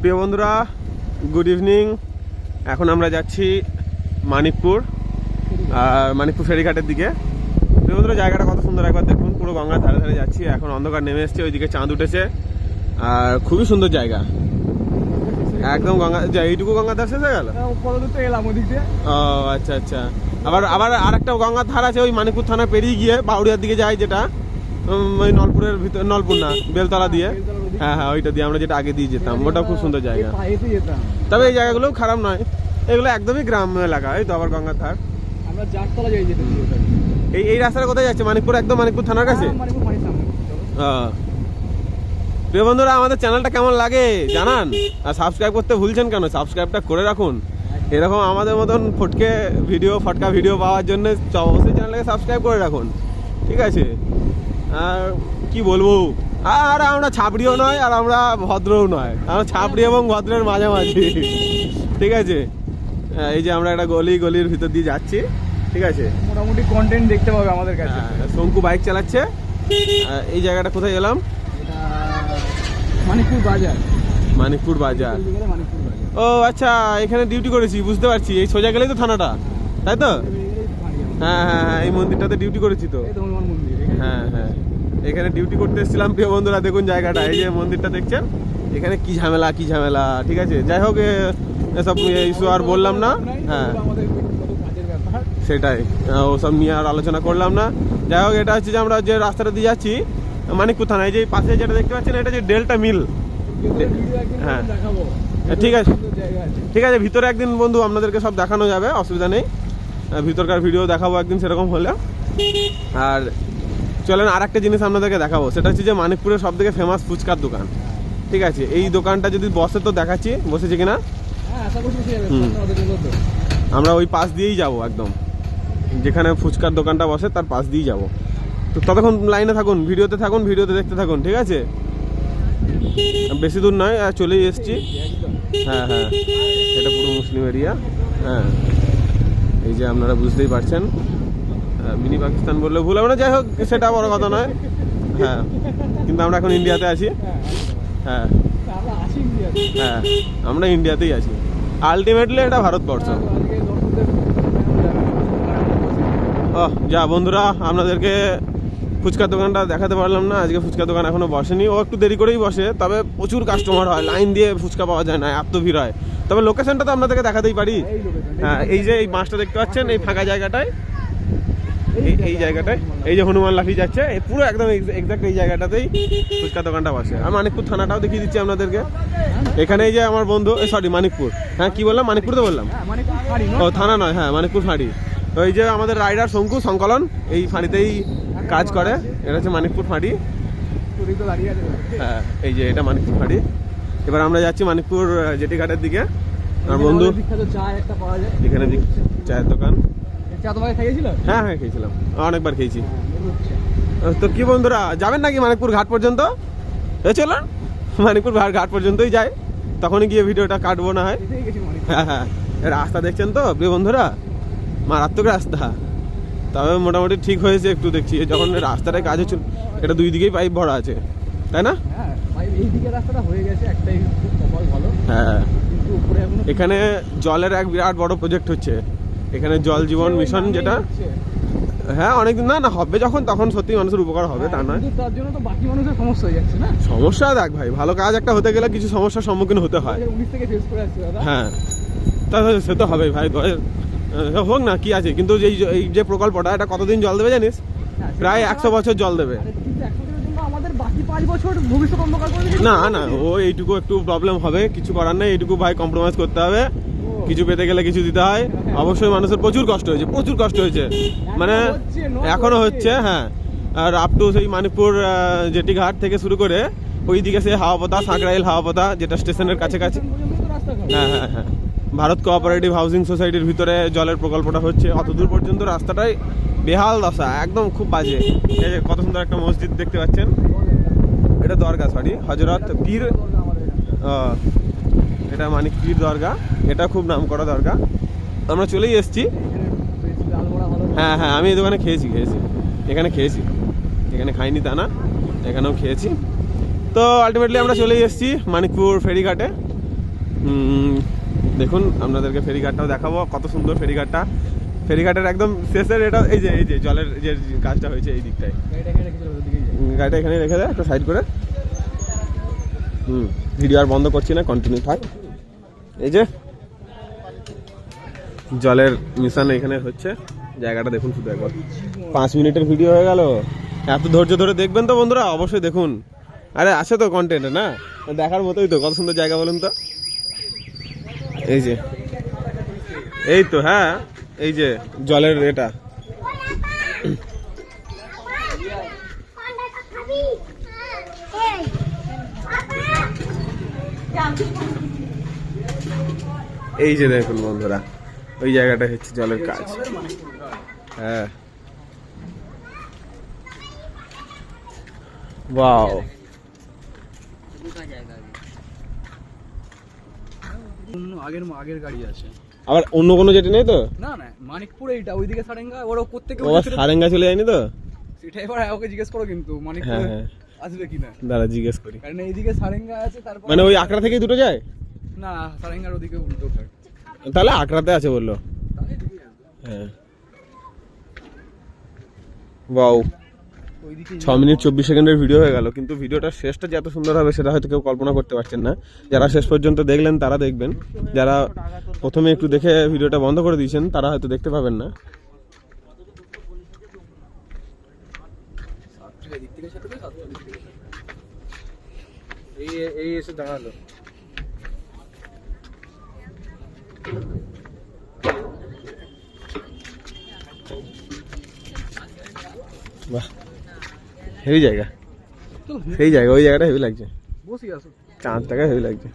প্রিয় বন্ধুরা, good evening. এখন আমরা যাচ্ছি মানিকপুর, আর মানিকপুর ফেরিঘাটের দিকে। প্রিয় বন্ধুরা, জায়গাটা কত সুন্দর একবার দেখুন। পুরো গঙ্গার ধারে ধারে যাচ্ছি। এখন অন্ধকার নেমে এসছে, ওইদিকে চাঁদ উঠেছে, আর খুবই সুন্দর জায়গা। একদম গঙ্গা, এইটুকু গঙ্গার ধার শেষ হয়ে গেল। ও আচ্ছা আচ্ছা। আবার আবার আরেকটা গঙ্গার ধার আছে, ওই মানিকপুর থানা পেরিয়ে গিয়ে বাউড়িয়ার দিকে যায়, যেটা ওই নলপুরের ভিতর, নলপুর না, বেলতলা দিয়ে। হ্যাঁ হ্যাঁ, ওইটা দিয়ে আমরা যেটা আগে দিয়ে যেতাম, ওটাও খুব সুন্দর জায়গা। তবে এই জায়গাগুলোও খারাপ নয়, এগুলো একদমই গ্রাম এলাকা। এই তো আবার গঙ্গার ধার। আমরা জাটতলা যাই যেতে। এই রাস্তাটা কোথায় যাচ্ছে? মানিকপুর, একদম মানিকপুর থানার কাছে। প্রিয় বন্ধুরা, আমাদের চ্যানেলটা কেমন লাগে জানান, আর সাবস্ক্রাইব করতে ভুলছেন কেন? সাবস্ক্রাইবটা করে রাখুন। এরকম আমাদের মতন ফটকা ভিডিও পাওয়ার জন্য অবশ্যই চ্যানেলটাকে সাবস্ক্রাইব করে রাখুন, ঠিক আছে? আর কি বলবো, আর আমরা ছাপড়িও নয় আর আমরা ভদ্রও নয়, আমরা ছাপড়ি এবং ভদ্রের মাঝামাঝি, ঠিক আছে? এই যে আমরা একটা গলির ভিতর দিয়ে যাচ্ছি, ঠিক আছে? মোটামুটি কন্টেন্ট দেখতে পাবে আমাদের কাছে। শঙ্কু বাইক চালাচ্ছে। এই জায়গাটা কোথায় এলাম? মানিকপুর বাজার। মানিকপুর বাজার। ও আচ্ছা, এখানে ডিউটি করেছি, বুঝতে পারছি। এই সোজা গেলেই তো থানাটা, তাই তো? হ্যাঁ হ্যাঁ হ্যাঁ, এই মন্দিরটাতে ডিউটি করেছি তো। হ্যাঁ হ্যাঁ, এখানে ডিউটি করতে এসেছিলাম। প্রিয় বন্ধুরা, দেখুন জায়গাটা, এই যে মন্দিরটা দেখছেন, এখানে কি ঝামেলা, ঠিক আছে? যাই হোক, এসব ইস্যু আর বললাম না। হ্যাঁ সেটাই, ওসব নিয়ে আর আলোচনা করলাম না। যাই হোক, এটা হচ্ছে যে আমরা যে রাস্তাটা দিয়ে যাচ্ছি মানিকপুর থানায়, যে পাশে যেটা দেখতে পাচ্ছেন, এটা যে ডেল্টা মিল। হ্যাঁ ঠিক আছে, ঠিক আছে। ভিতরে একদিন বন্ধু আপনাদেরকে সব দেখানো যাবে, অসুবিধা নেই। ভিতরকার ভিডিও দেখাবো একদিন সেরকম হলে। আর চলেন আর একটা জিনিস আপনাদেরকে দেখাবো, সেটা হচ্ছে যে মানিকপুরের সব থেকে ফেমাস ফুচকার দোকান, ঠিক আছে? এই দোকানটা যদি বসে তো দেখাচ্ছি, বসেছে কিনা। আমরা ওই পাশ দিয়েই যাব, একদম যেখানে ফুচকার দোকানটা বসে তার পাশ দিয়েই যাব। তো ততক্ষণ লাইনে থাকুন, ভিডিওতে দেখতে থাকুন, ঠিক আছে? বেশি দূর নয়, চলেই এসছি। হ্যাঁ হ্যাঁ, এটা পুরো মুসলিম এরিয়া। হ্যাঁ, এই যে আপনারা বুঝতেই পারছেন, মিনি পাকিস্তান বললে ভুল হবে না। যাই হোক, সেটা বড় কথা নয়। হ্যাঁ, কিন্তু আমরা এখন ইন্ডিয়াতে আছি। হ্যাঁ হ্যাঁ, আমরা ইন্ডিয়াতেই আছি। আলটিমেটলি এটা ভারতবর্ষ। যা বন্ধুরা, আপনাদেরকে ফুচকার দোকানটা দেখাতে পারলাম না। আজকে ফুচকার দোকান এখনো বসেনি, ও একটু দেরি করেই বসে। তবে প্রচুর কাস্টমার হয়, লাইন দিয়ে ফুচকা পাওয়া যায় না, এত ভিড় হয়। তবে লোকেশনটা তো আপনাদেরকে দেখাতেই পারি। হ্যাঁ, এই যে এই মাছটা দেখতে পাচ্ছেন, এই ফাঁকা জায়গাটায়, এই জায়গাটায়, এই যে হনুমান লাঠি যাচ্ছে, পুরো একদম এক্সাক্ট এই জায়গাটাতেই ফুচকা দোকানটা বসে। আর মানিকপুর থানাটাও দেখিয়ে দিচ্ছি আপনাদেরকে। এখানে এই যে আমার বন্ধু, সরি মানিকপুর, হ্যাঁ কি বললাম, মানিকপুর তো বললাম। ও থানা নয়, হ্যাঁ মানিকপুর ফাঁড়ি। তো এই যে আমাদের রাইডার শঙ্কু সংকলন এই ফাঁড়িতেই কাজ করে। এটা হচ্ছে মানিকপুর ফাঁড়ি। হ্যাঁ, এই যে এটা মানিকপুর ফাঁড়ি। এবার আমরা যাচ্ছি মানিকপুর জেটি ঘাটের দিকে। আমার বন্ধু, এখানে চায়ের দোকান। হ্যাঁ হ্যাঁ, খেয়েছিলাম, অনেকবার খেয়েছি। তো কি বন্ধুরা, যাবেন নাকি মানিকপুর ঘাট পর্যন্ত? চলুন মানিকপুর ঘাট পর্যন্তই যাই, তখনই গিয়ে ভিডিওটা কাটবো না হয়। হ্যাঁ হ্যাঁ, রাস্তা দেখছেন তো প্রিয় বন্ধুরা, মারাত্মক রাস্তা। তবে মোটামুটি ঠিক হয়েছে একটু, দেখছি যখন রাস্তাটায় কাজ হচ্ছে, এটা দুই দিকেই পাইপ ভরা আছে, তাই না? হ্যাঁ, এখানে জলের এক বিরাট বড় প্রজেক্ট হচ্ছে এখানে, জল জীবন মিশন, যেটা হ্যাঁ অনেকদিন না হবে, যখন তখন সত্যি মানুষের উপকার হবে, তা নয়। তার জন্য তো বাকি মানুষের সমস্যা হয়ে যাচ্ছে না। সমস্যা দেখ ভাই, ভালো কাজ একটা হতে গেলে কিছু সমস্যার সম্মুখীন হতে হয়। হ্যাঁ, তা সে তো হবেই ভাই, হোক না, কি আছে। কিন্তু এই যে প্রকল্পটা, এটা কতদিন জল দেবে জানিস? প্রায় 100 বছর জল দেবে। না না, ও এইটুকু একটু প্রবলেম হবে, কিছু করার নেই। এইটুকু ভাই কম্প্রোমাইজ করতে হবে, কিছু পেতে গেলে কিছু দিতে হয়। অবশ্যই মানুষের প্রচুর কষ্ট হয়েছে, মানে এখনো হচ্ছে। হ্যাঁ, আর আপ টু সেই মানিকপুর জেটি ঘাট থেকে শুরু করে ওইদিকে সে হাওয়াপোতা, সাঁকরাইল হাওয়াপোতা, যেটা স্টেশনের কাছাকাছি। হ্যাঁ হ্যাঁ হ্যাঁ, ভারত কোঅপারেটিভ হাউজিং সোসাইটির ভিতরে জলের প্রকল্পটা হচ্ছে। অতদূর পর্যন্ত রাস্তাটাই বেহাল দশা, একদম খুব বাজে। এই যে কত সুন্দর একটা মসজিদ দেখতে পাচ্ছেন, এটা দরগা, সরি হজরত পীর, এটা মানিক পীর দরগা। এটা খুব নাম করা দরগা। আমরা চলেই এসেছি। হ্যাঁ হ্যাঁ, আমি এই দোকানে খেয়েছি, এখানে খেয়েছি, এখানে খাইনি তা না, এখানেও খেয়েছি। তো আলটিমেটলি আমরা চলেই এসেছি মানিকপুর ফেরিঘাটে। দেখুন আপনাদেরকে ফেরিঘাটটাও দেখাবো, কত সুন্দর ফেরিঘাটটা। ফেরিঘাটের একদম শেষের এটা এই যে জলের যে কাজটা হয়েছে এই দিকটায়। গাড়িটা এখানে রেখে দেয়, একটু সাইড করে। ভিডিও আর বন্ধ করছি না, কন্টিনিউ থাক। এই যে জলের মিশন এখানে হচ্ছে, জায়গাটা দেখুন শুধু একবার। 5 মিনিটের ভিডিও হয়ে গেল। এত ধৈর্য ধরে দেখবেন তো বন্ধুরা, অবশ্যই দেখুন। আরে আছে তো কন্টেন্ট না, দেখার মতোই তো। কত সুন্দর জায়গা বলুন তো। এই যে এই তো, হ্যাঁ এই যে জলের এটা। এই যে দেখুন বন্ধুরা, ওই জায়গাটা হচ্ছে জলের কাজ। হ্যাঁ, ওয়াও। আগের গাড়ি আছে। আবার অন্য কোনো যেটা নেই তো? না না, মানিকপুর এইটা, ওইদিকে সারেঙ্গা, ওরা কোত্থেকে ও সারেঙ্গা চলে যায়নি তো? সেটা এবার ওকে জিজ্ঞেস করো, কিন্তু মানিকপুর হ্যাঁ হ্যাঁ, আসবে কিনা। দাঁড়া জিজ্ঞেস করি। কারণ এইদিকে সারেঙ্গা আছে, তারপর মানে ওই আকড়া থেকেই দুটো যায়? না, সারেঙ্গার ওদিকে উল্টো থাকে। তাহলে আকড়াতে আছে বললো। হ্যাঁ, ওয়াও। 6 মিনিট 24 সেকেন্ডের ভিডিও হয়ে গেল, কিন্তু ভিডিওটার শেষটা যে এত সুন্দর হবে সেটা হয়তো কেউ কল্পনা করতে পারছেন না। যারা শেষ পর্যন্ত দেখলেন তারা দেখবেন, যারা প্রথমে একটু দেখে ভিডিওটা বন্ধ করে দিয়েছেন তারা হয়তো দেখতে পাবেন না। এই এসে দাঁড়ালো। বাহ, হেভি জায়গা, সেই জায়গা, ওই জায়গাটা হেভি লাগছে। বসি আসো। চাঁদটাকে হেভি লাগছে।